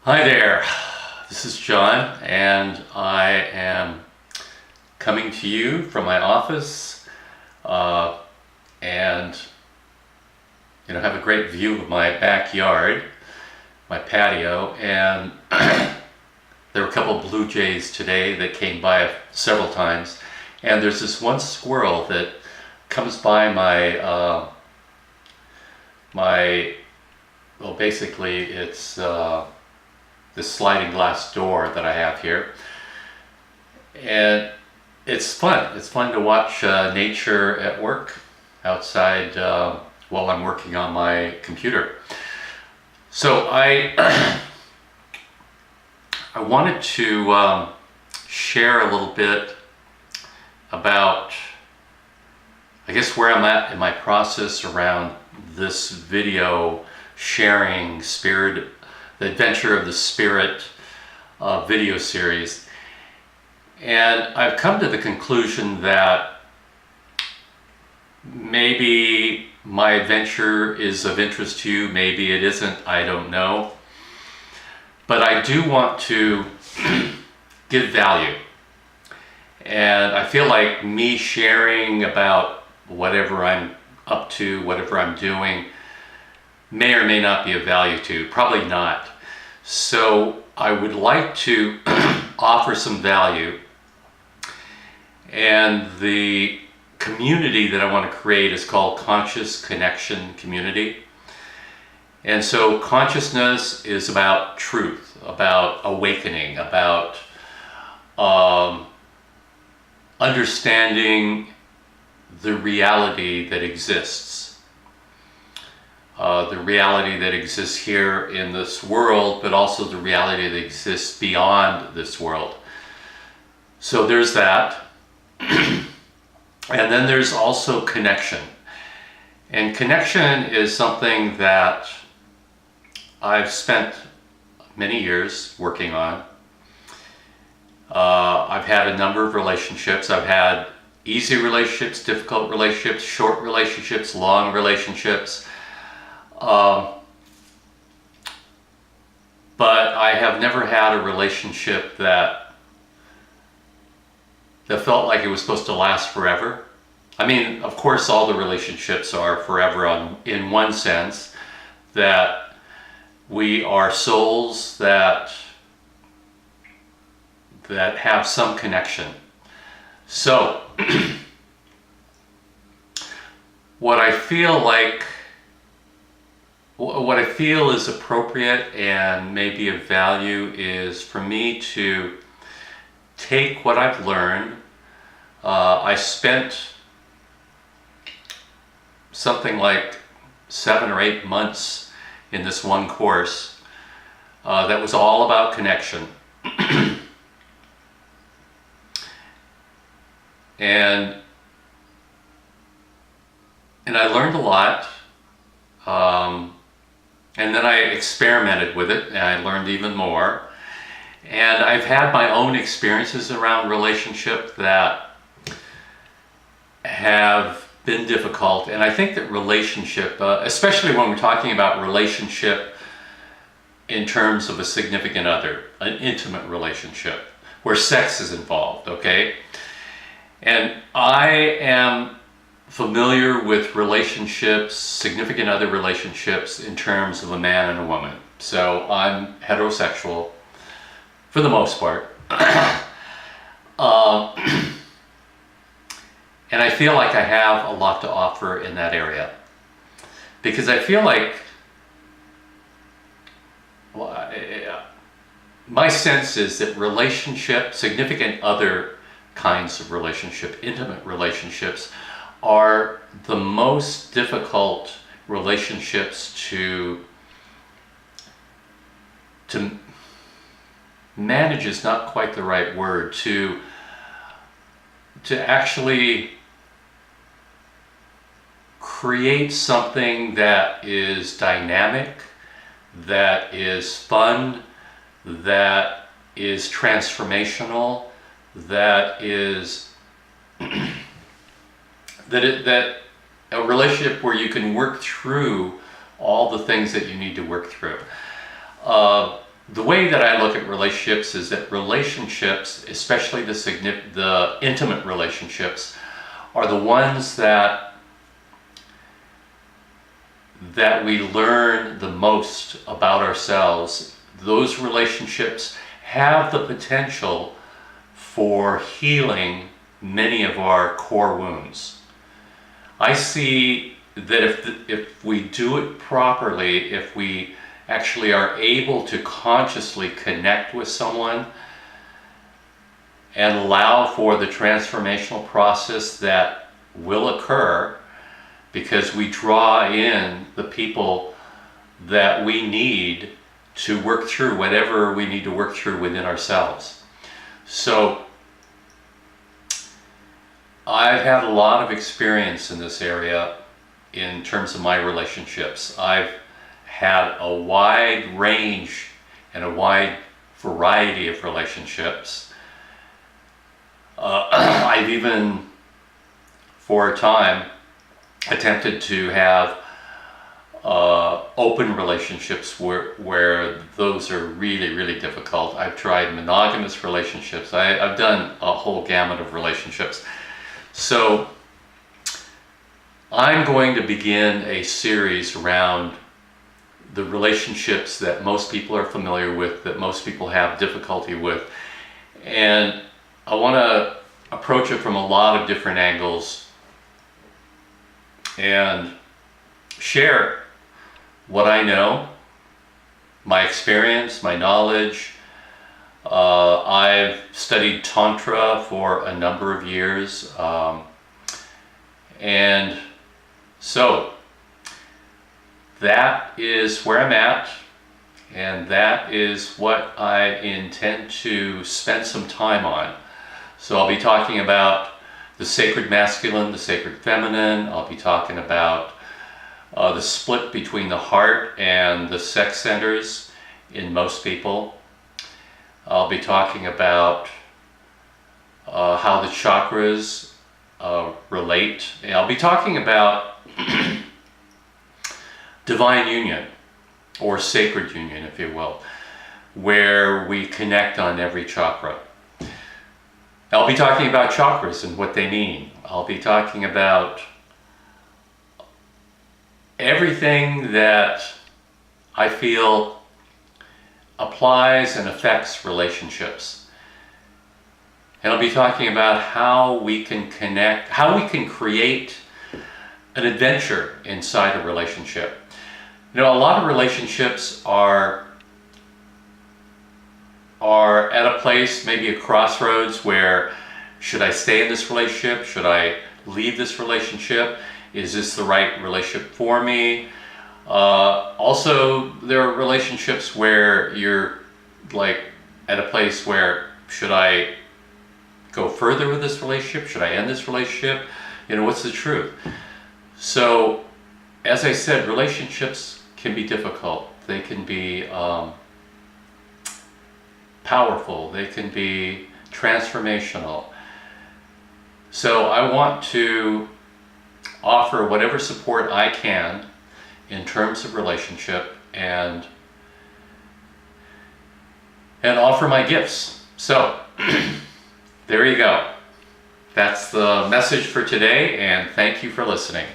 Hi there, this is John, and I am coming to you from my office, and have a great view of my backyard, my patio, and there were a couple of blue jays today that came by several times, and there's this one squirrel that comes by well, basically it's this sliding glass door that I have here, and it's fun. It's fun to watch nature at work outside while I'm working on my computer. So I wanted to share a little bit about, I guess, where I'm at in my process around this video sharing the Adventure of the Spirit video series. And I've come to the conclusion that maybe my adventure is of interest to you, maybe it isn't, I don't know. But I do want to give value. And I feel like me sharing about whatever I'm up to, whatever I'm doing, may or may not be of value to you, probably not. So I would like to offer some value, and the community that I want to create is called Conscious Connection Community. And so consciousness is about truth, about awakening, about understanding the reality that exists. The reality that exists here in this world, but also the reality that exists beyond this world. So there's that. And then there's also connection. And connection is something that I've spent many years working on. I've had a number of relationships. I've had easy relationships, difficult relationships, short relationships, long relationships. But I have never had a relationship that felt like it was supposed to last forever. I mean, of course, all the relationships are forever in one sense, that we are souls that have some connection. So, what I feel is appropriate and maybe of value is for me to take what I've learned. I spent something like 7 or 8 months in this one course that was all about connection. And I learned a lot. And then I experimented with it, and I learned even more. And I've had my own experiences around relationship that have been difficult. And I think that relationship, especially when we're talking about relationship in terms of a significant other, an intimate relationship, where sex is involved, okay? And I am familiar with relationships, significant other relationships in terms of a man and a woman. So I'm heterosexual for the most part. And I feel like I have a lot to offer in that area. Because I feel like, my sense is that significant other kinds of relationship, intimate relationships, are the most difficult relationships to manage is not quite the right word, to actually create something that is dynamic, that is fun, that is transformational, that is that a relationship where you can work through all the things that you need to work through. the way that I look at relationships is that relationships, especially the intimate relationships, are the ones that we learn the most about ourselves. Those relationships have the potential for healing many of our core wounds. I see that if we do it properly, if we actually are able to consciously connect with someone and allow for the transformational process that will occur, because we draw in the people that we need to work through whatever we need to work through within ourselves. So I've had a lot of experience in this area in terms of my relationships. I've had a wide range and a wide variety of relationships. I've even, for a time, attempted to have open relationships where those are really, really difficult. I've tried monogamous relationships. I've done a whole gamut of relationships. So I'm going to begin a series around the relationships that most people are familiar with, that most people have difficulty with. And I want to approach it from a lot of different angles and share what I know, my experience, my knowledge. I've studied Tantra for a number of years, and so that is where I'm at, and that is what I intend to spend some time on. So I'll be talking about the sacred masculine, the sacred feminine. I'll be talking about the split between the heart and the sex centers in most people. I'll be talking about how the chakras relate. And I'll be talking about divine union, or sacred union, if you will, where we connect on every chakra. I'll be talking about chakras and what they mean. I'll be talking about everything that I feel applies and affects relationships. And I'll be talking about how we can connect, how we can create an adventure inside a relationship. You know, a lot of relationships are at a place, maybe a crossroads, where should I stay in this relationship? Should I leave this relationship? Is this the right relationship for me? Also, there are relationships where you're like at a place where, should I go further with this relationship? Should I end this relationship? You know, what's the truth? So, as I said, relationships can be difficult. They can be powerful. They can be transformational. So I want to offer whatever support I can in terms of relationship, and offer my gifts. So there you go. That's the message for today, and thank you for listening.